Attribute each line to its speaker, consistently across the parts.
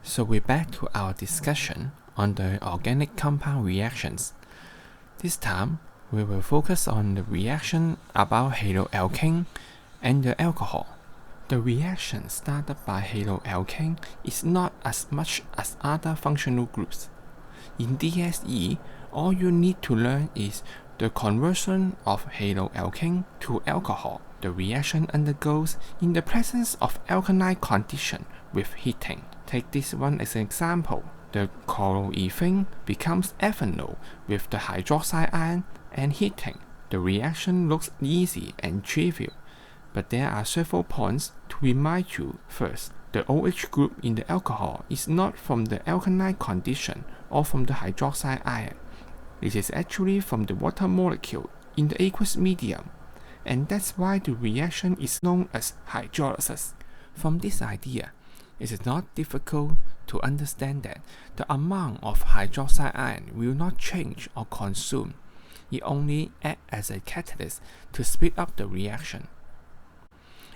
Speaker 1: So we're back to our discussion on the organic compound reactions. This time, we will focus on the reaction about haloalkane and the alcohol. The reaction started by haloalkane is not as much as other functional groups. In DSE, all you need to learn is the conversion of haloalkane to alcohol. The reaction undergoes in the presence of alkaline condition with heating. Take this one as an example. The chloroethane becomes ethanol with the hydroxide ion and heating. The reaction looks easy and trivial, but there are several points to remind you. First, the OH group in the alcohol is not from the alkaline condition or from the hydroxide ion. It is actually from the water molecule in the aqueous medium, and that's why the reaction is known as hydrolysis. From this idea, it is not difficult to understand that the amount of hydroxide ion will not change or consume. It only acts as a catalyst to speed up the reaction.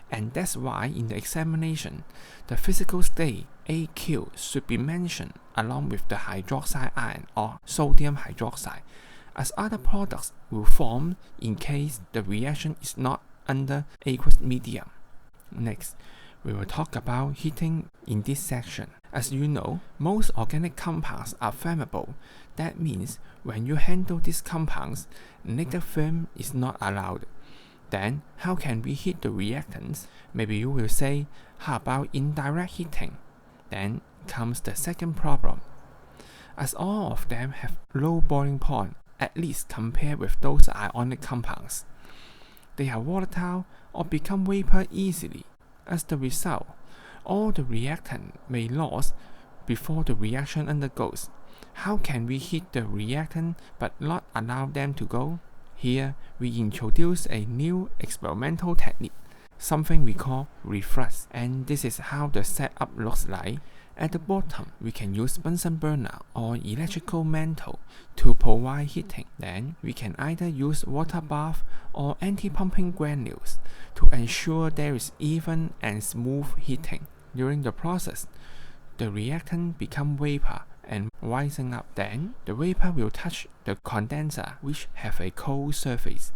Speaker 1: And that's why in the examination, the physical state AQ should be mentioned along with the hydroxide ion or sodium hydroxide, as other products will form in case the reaction is not under aqueous medium. Next, we will talk about heating in this section. As you know, most organic compounds are flammable. That means when you handle these compounds, negative flame is not allowed. Then, how can we heat the reactants? Maybe you will say, how about indirect heating? Then comes the second problem. As all of them have low boiling point, at least compared with those ionic compounds, they are volatile or become vapor easily. As the result, all the reactant may lose before the reaction undergoes. How can we heat the reactant but not allow them to go? Here, we introduce a new experimental technique, something we call reflux, and this is how the setup looks like. At the bottom, we can use Bunsen burner or electrical mantle to provide heating. Then, we can either use water bath or anti-pumping granules to ensure there is even and smooth heating. During the process, the reactant becomes vapor and rising up. Then, the vapor will touch the condenser, which have a cold surface.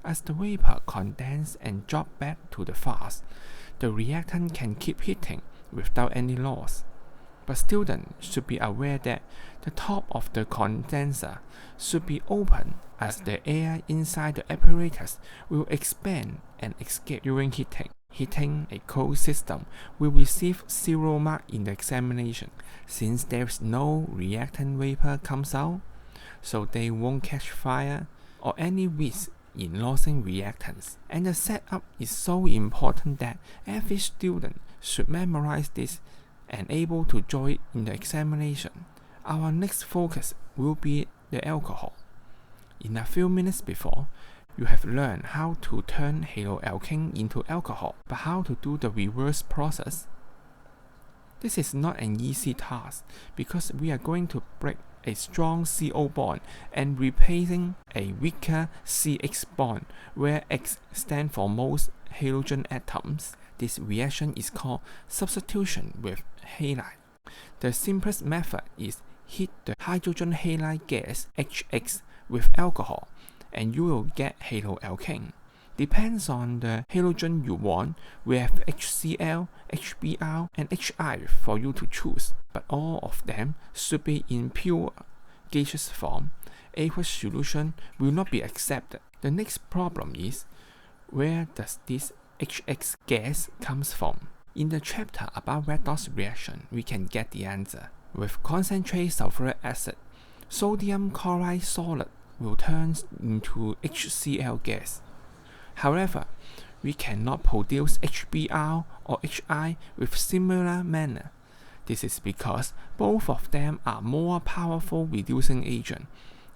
Speaker 1: As the vapor condense and drop back to the flask, the reactant can keep heating without any loss. But students should be aware that the top of the condenser should be open, as the air inside the apparatus will expand and escape during heating. Heating a cold system will receive 0 mark in the examination, since there is no reactant vapor comes out, so they won't catch fire or any risk in losing reactants. And the setup is so important that every student should memorize this and able to join in the examination. Our next focus will be the alcohol. In a few minutes before, you have learned how to turn haloalkane into alcohol, but how to do the reverse process? This is not an easy task because we are going to break a strong CO bond and replacing a weaker CH bond where X stands for most halogen atoms. This reaction is called substitution with halide. The simplest method is heat the hydrogen halide gas HX with alcohol and you will get haloalkane. Depends on the halogen you want. We have HCl, HBr, and HI for you to choose, but all of them should be in pure gaseous form. Aqueous solution will not be accepted. The next problem is, where does this HX gas comes from? In the chapter about redox reaction, we can get the answer. With concentrated sulfuric acid, sodium chloride solid will turn into HCl gas. However, we cannot produce HBr or HI with similar manner. This is because both of them are more powerful reducing agent,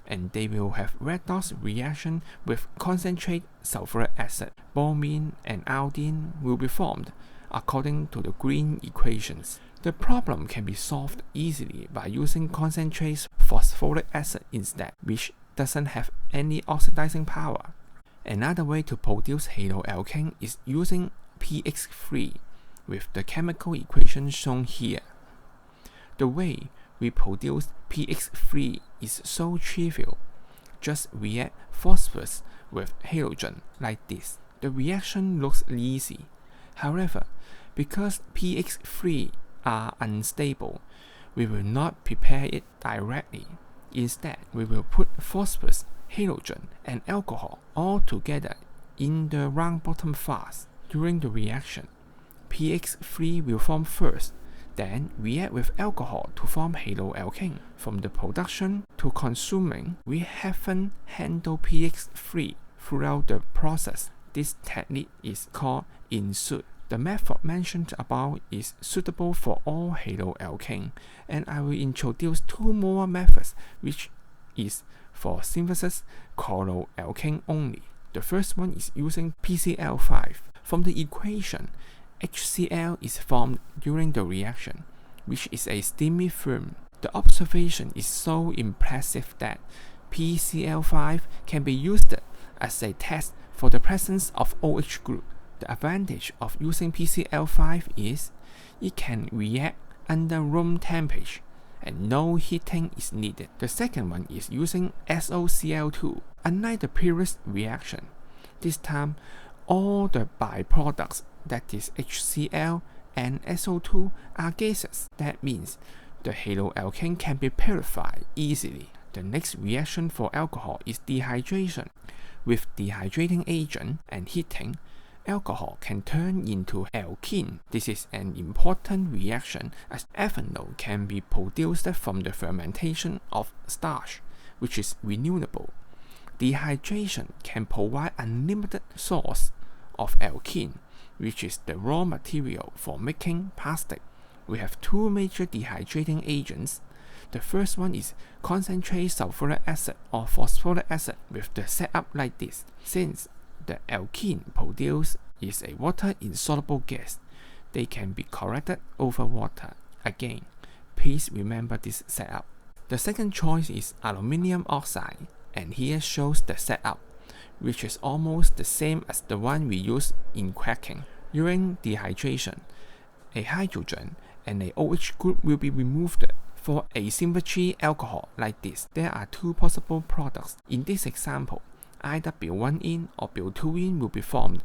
Speaker 1: and they will have redox reaction with concentrated sulfuric acid. Bromine and iodine will be formed according to the green equations. The problem can be solved easily by using concentrated phosphoric acid instead, which doesn't have any oxidizing power. Another way to produce haloalkane is using pH3 with the chemical equation shown here. The way we produce pH3 is so trivial. Just react phosphorus with halogen like this. The reaction looks easy. However, because pH3 are unstable, we will not prepare it directly. Instead, we will put phosphorus, halogen, and alcohol all together in the round bottom vase. During the reaction, pH3 will form first, then react with alcohol to form haloalkane. From the production to consuming, we haven't handled pH3 throughout the process. This technique is called in-suit. The method mentioned above is suitable for all haloalkane, and I will introduce two more methods, which is for synthesis chloroalkane only. The first one is using PCl5. From the equation, HCl is formed during the reaction, which is a steamy film. The observation is so impressive that PCl5 can be used as a test for the presence of OH group. The advantage of using PCl5 is it can react under room temperature and no heating is needed. The second one is using SOCl2. Unlike the previous reaction, this time all the byproducts, that is HCl and SO2, are gases. That means the haloalkane can be purified easily. The next reaction for alcohol is dehydration. With dehydrating agent and heating, alcohol can turn into alkene. This is an important reaction as ethanol can be produced from the fermentation of starch, which is renewable. Dehydration can provide unlimited source of alkene, which is the raw material for making plastic. We have two major dehydrating agents. The first one is concentrated sulfuric acid or phosphoric acid with the setup like this. Since the alkene produced is a water-insoluble gas, they can be corrected over water. Again, please remember this setup. The second choice is aluminium oxide, and here shows the setup, which is almost the same as the one we use in cracking. During dehydration, a hydrogen and a OH group will be removed. For a symmetry alcohol like this, there are two possible products. In this example, either Bil1-ene or Bil2-ene will be formed.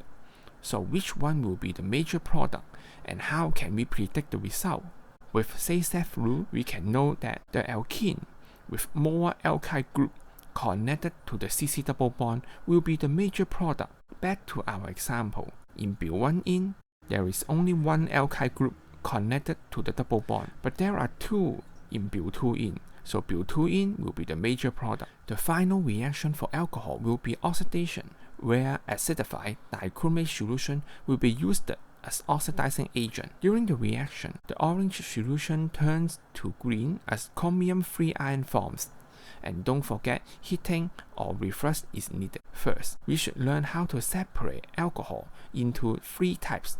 Speaker 1: So which one will be the major product, and how can we predict the result? With Zaitsev rule, we can know that the alkene with more alkyl group connected to the CC double bond will be the major product. Back to our example, in Bil1-ene, there is only one alkyl group connected to the double bond, but there are two in Bil2-ene, so Bil2-ene will be the major product. The final reaction for alcohol will be oxidation, where acidified dichromate solution will be used as oxidizing agent. During the reaction, the orange solution turns to green as chromium-free ion forms. And don't forget, heating or reflux is needed. First, we should learn how to separate alcohol into three types.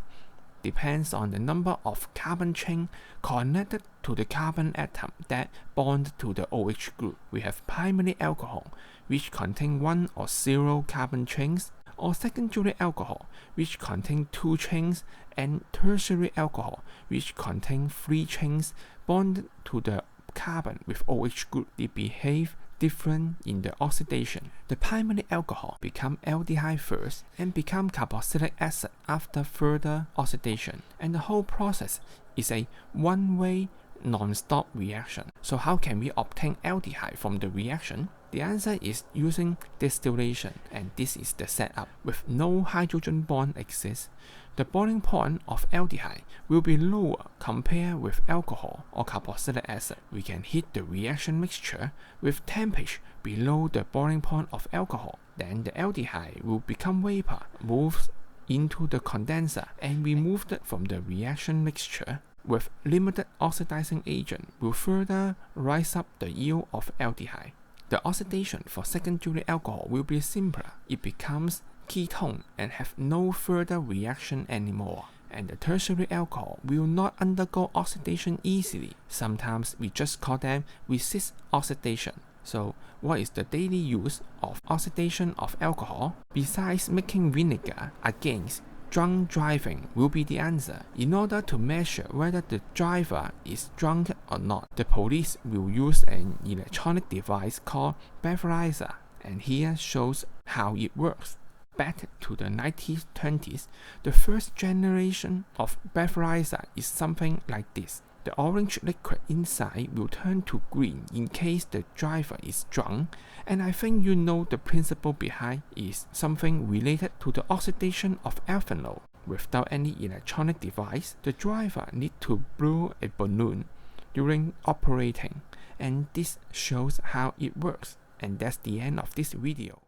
Speaker 1: Depends on the number of carbon chain connected to the carbon atom that bond to the OH group. We have primary alcohol, which contain 1 or 0 carbon chains, or secondary alcohol, which contain 2 chains, and tertiary alcohol, which contain 3 chains bonded to the carbon with OH group. They behave different in the oxidation. The primary alcohol become aldehyde first and become carboxylic acid after further oxidation, and the whole process is a one-way non-stop reaction. So how can we obtain aldehyde from the reaction? The answer is using distillation, and this is the setup. With no hydrogen bond exists, the boiling point of aldehyde will be lower compared with alcohol or carboxylic acid. We can heat the reaction mixture with temperature below the boiling point of alcohol. Then the aldehyde will become vapor, moves into the condenser, and removed from the reaction mixture. With limited oxidizing agent will further rise up the yield of aldehyde. The oxidation for secondary alcohol will be simpler. It becomes ketone and have no further reaction anymore. And the tertiary alcohol will not undergo oxidation easily. Sometimes we just call them resist oxidation. So what is the daily use of oxidation of alcohol? Besides making vinegar, again, drunk driving will be the answer. In order to measure whether the driver is drunk or not, the police will use an electronic device called breathalyzer, and here shows how it works. Back to the 1920s, the first generation of breathalyzer is something like this. The orange liquid inside will turn to green in case the driver is drunk, and I think you know the principle behind is something related to the oxidation of ethanol. Without any electronic device, the driver needs to blow a balloon during operating, and this shows how it works. And that's the end of this video.